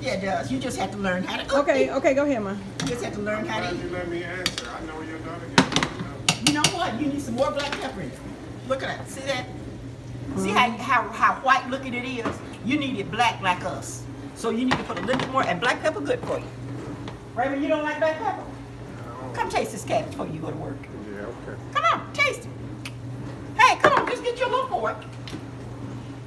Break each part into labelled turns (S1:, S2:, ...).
S1: Yeah, it does. You just have to learn how to.
S2: Okay, go ahead, ma.
S1: You just have to learn how
S3: Glad
S1: to
S3: you
S1: eat.
S3: let me answer. I know your daughter gets
S1: You know what? You need some more black pepper in it. Look at that. See that? See how white looking it is? You need it black like us. So you need to put a little bit more, and black pepper good for you. Raymond, you don't like black pepper? Come taste this cabbage before you go to work.
S3: Yeah, okay.
S1: Come on, taste it. Hey, come on, just get your little fork.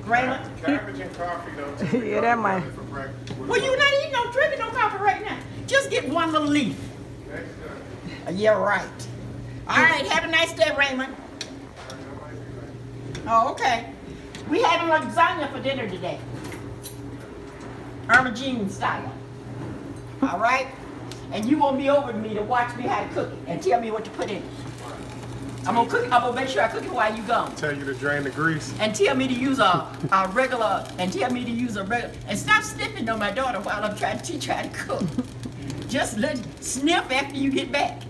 S1: Raymond,
S3: Cabbage and coffee though.
S2: Yeah, that might-
S3: For breakfast.
S1: well, you're not eating no drinking no coffee right now. Just get one little leaf.
S3: Next time.
S1: Yeah, right. All right, have a nice day, Raymond. Oh, okay. We having lasagna for dinner today. Irma Jean style. All right? And you won't be over to me to watch me how to cook it and tell me what to put in it. I'm gonna make sure I cook it while you gone.
S3: Tell you to drain the grease.
S1: And tell me to use a regular, and stop sniffing on my daughter while I'm trying to teach her how to cook. Just sniff after you get back.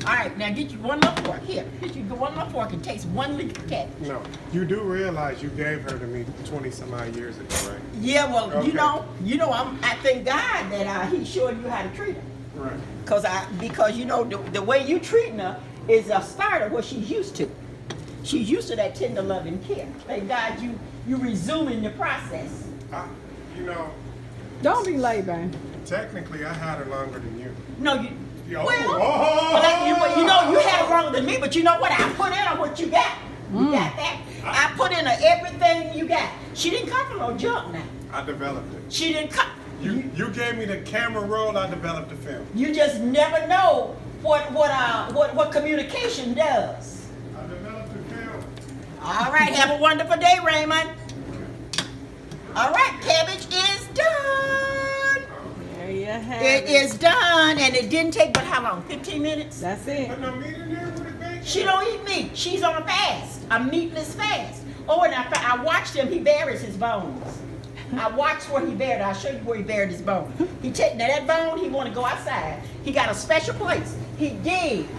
S1: All right, now get you one little fork. Here, get you one little fork and taste one leaf of cabbage.
S3: No, you do realize you gave her to me 20 some odd years ago, right?
S1: Yeah, well,
S3: Okay.
S1: I thank God that he showed you how to treat her.
S3: Right.
S1: Because you know the way you treating her is a start of what she's used to. She's used to that tender loving care. Thank God you resuming the process.
S3: You know,
S2: Don't be late, babe.
S3: technically I had her longer than you.
S1: No, you.
S3: Yo,
S1: Well,
S3: oh.
S1: well, you know, you had it longer than me, but you know what? I put in her what you got. You got that? I put in her everything you got. She didn't come from no junk now.
S3: I developed it.
S1: She didn't come.
S3: You gave me the camera roll, I developed the film.
S1: You just never know what communication does.
S3: I developed the film.
S1: All right, have a wonderful day, Raymond. All right, cabbage is done.
S2: There you have
S1: It is done, and it didn't take but how long? 15 minutes?
S2: That's it.
S3: Put no meat in there with it, baby.
S1: She don't eat meat. She's on a fast, a meatless fast. Oh, and I watched him. He buries his bones. I watched where he buried. I'll show you where he buried his bone. He take now that bone. He want to go outside. He got a special place. He digs.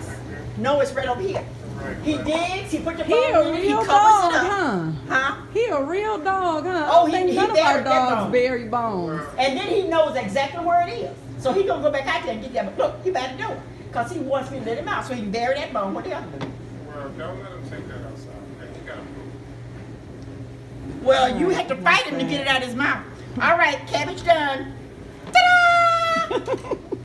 S1: No, it's right over here.
S3: Right,
S1: He
S3: right.
S1: digs. He put the
S2: He
S1: bone
S2: a
S1: in it. He
S2: real
S1: covers
S2: dog,
S1: it up.
S2: huh?
S1: Huh?
S2: He a real dog, huh?
S1: Oh,
S2: I don't think
S1: he
S2: none of our
S1: buried that
S2: dogs
S1: bone.
S2: bury bones.
S1: And then he knows exactly where it is. So he gonna go back out there and get that. But look, he better do it. Because he wants me to let him out so he can bury that bone. What the other do?
S3: Well, don't let him take that outside. Okay, you gotta move.
S1: Well, you have to fight him to get it out of his mouth. All right, cabbage done. Ta-da!